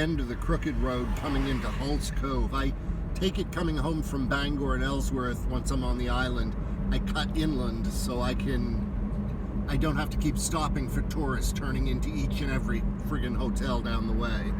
End of the crooked road coming into Hull's Cove. I take it coming home from Bangor and Ellsworth once I'm on the island. I cut inland so I don't have to keep stopping for tourists turning into each and every friggin' hotel down the way.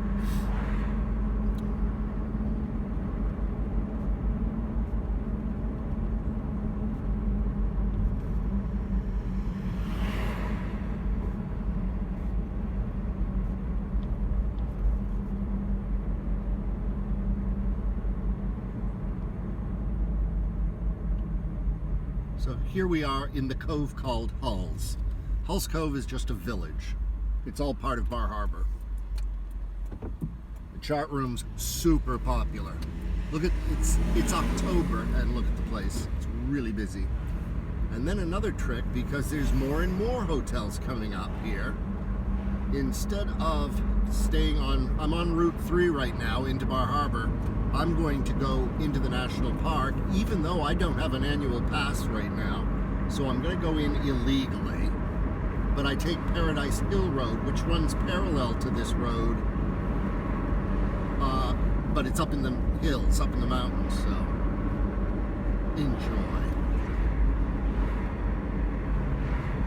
So here we are in the cove called Hull's. Hull's Cove is just a village. It's all part of Bar Harbor. The chart room's super popular. Look at, it's October and look at the place. It's really busy. And then another trick, because there's more and more hotels coming up here. Instead of staying I'm on Route 3 right now into Bar Harbor. I'm going to go into the national park, even though I don't have an annual pass right now. So I'm going to go in illegally. But I take Paradise Hill Road, which runs parallel to this road. But it's up in the hills, up in the mountains, so enjoy.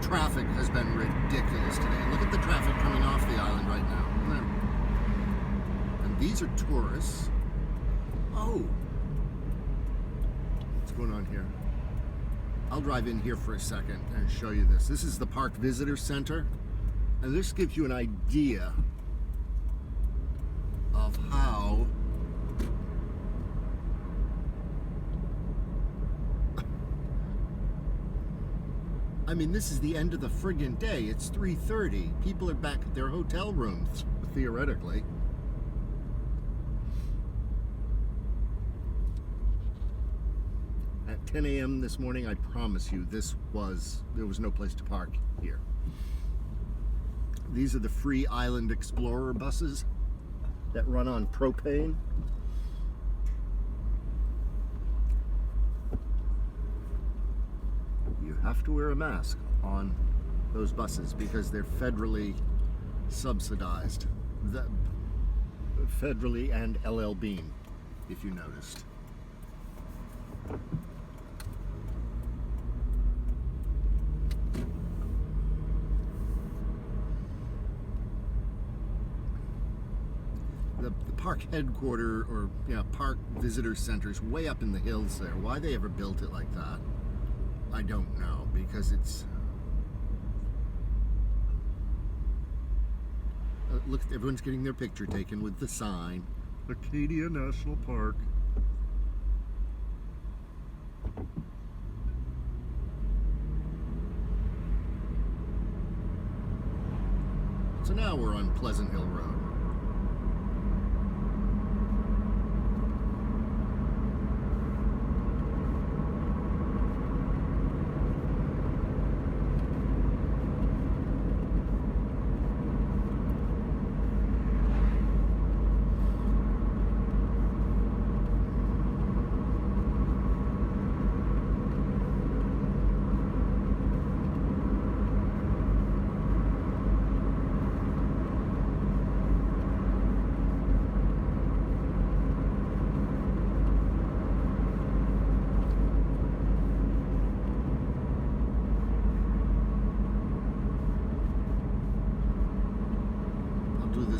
Traffic has been ridiculous today. Look at the traffic coming off the island right now. And these are tourists. Oh, what's going on here? I'll drive in here for a second and show you this. This is the Park Visitor Center, and this gives you an idea of how I mean, this is the end of the friggin' day. It's 3:30. People are back at their hotel rooms, theoretically. At 10 a.m. this morning, I promise you, there was no place to park here. These are the free Island Explorer buses that run on propane. You have to wear a mask on those buses because they're federally subsidized. Federally and LL Bean, if you noticed. The park headquarters, or park visitor center's way up in the hills there. Why they ever built it like that, I don't know, because it's look, everyone's getting their picture taken with the sign, Acadia National Park. So now we're on Pleasant Hill Road.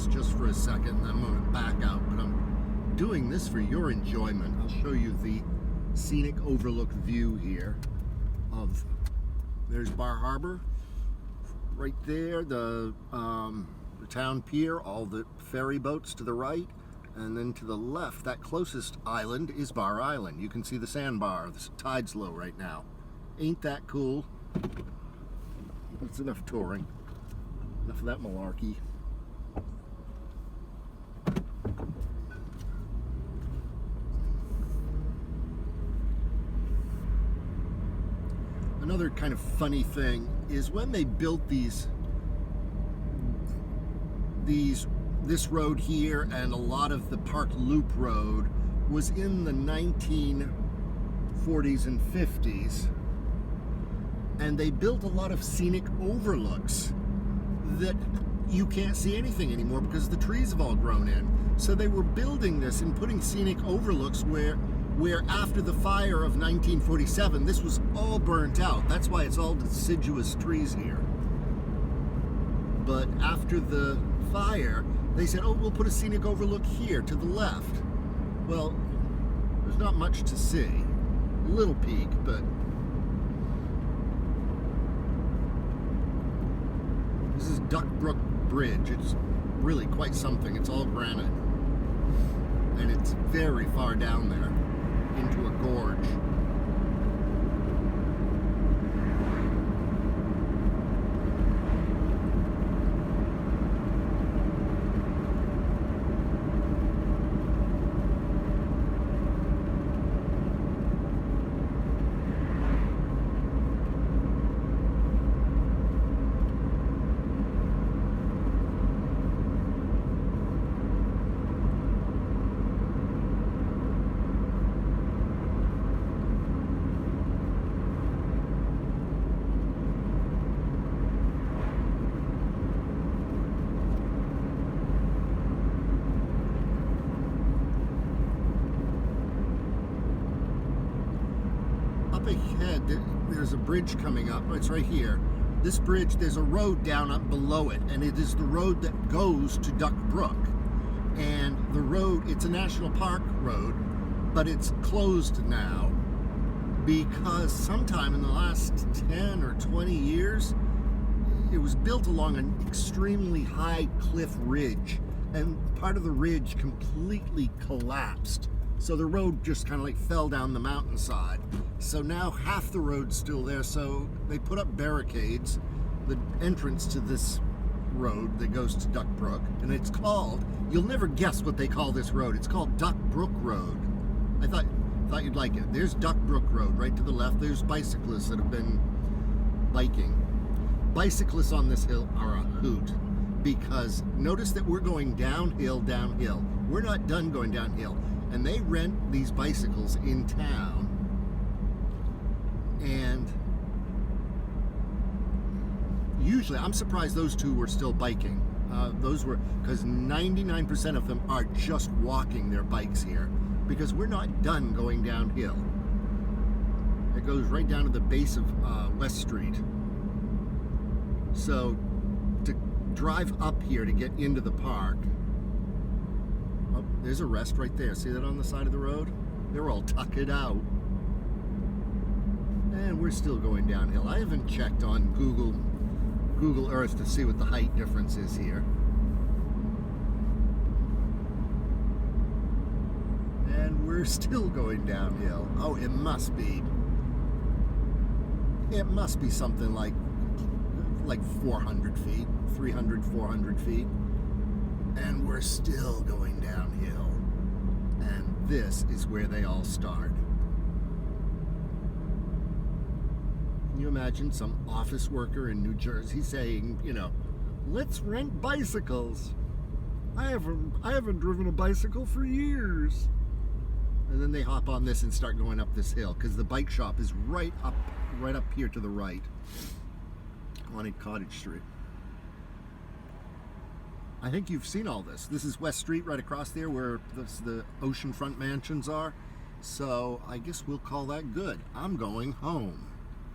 Just for a second, and I'm going to back out, but I'm doing this for your enjoyment. I'll show you the scenic overlook view here of, there's Bar Harbor right there, the town pier, all the ferry boats to the right, and then to the left, that closest island is Bar Island. You can see the sandbar. The tide's low right now. Ain't that cool? That's enough touring. Enough of that malarkey. Another kind of funny thing is when they built this road here, and a lot of the Park Loop Road was in the 1940s and 50s, and they built a lot of scenic overlooks that you can't see anything anymore because the trees have all grown in. So they were building this and putting scenic overlooks where after the fire of 1947, this was all burnt out. That's why it's all deciduous trees here. But after the fire, they said, oh, we'll put a scenic overlook here to the left. Well, there's not much to see. A little peak, but this is Duck Brook Bridge. It's really quite something. It's all granite. And it's very far down there into a gorge. Up ahead, there's a bridge coming up. It's right here. This bridge, there's a road down up below it, and it is the road that goes to Duck Brook. And the road, it's a national park road, but it's closed now because sometime in the last 10 or 20 years, it was built along an extremely high cliff ridge, and part of the ridge completely collapsed. So the road just kind of like fell down the mountainside. So now half the road's still there, so they put up barricades, the entrance to this road that goes to Duck Brook, and it's called, you'll never guess what they call this road. It's called Duck Brook Road. I thought you'd like it. There's Duck Brook Road right to the left. There's bicyclists that have been biking. Bicyclists on this hill are a hoot, because notice that we're going downhill. We're not done going downhill. And they rent these bicycles in town, and usually, I'm surprised those two were still biking. Those were, because 99% of them are just walking their bikes here, because we're not done going downhill. It goes right down to the base of West Street. So to drive up here to get into the park, oh, there's a rest right there. See that on the side of the road? They're all tucked out. And we're still going downhill. I haven't checked on Google Earth to see what the height difference is here. And we're still going downhill. Oh, it must be something like 400 feet, 300, 400 feet. And we're still going downhill. And this is where they all start. Can you imagine some office worker in New Jersey saying, you know, let's rent bicycles. I haven't driven a bicycle for years. And then they hop on this and start going up this hill, because the bike shop is right up here to the right on Cottage Street. I think you've seen all this. This is West Street right across there where the oceanfront mansions are. So I guess we'll call that good. I'm going home.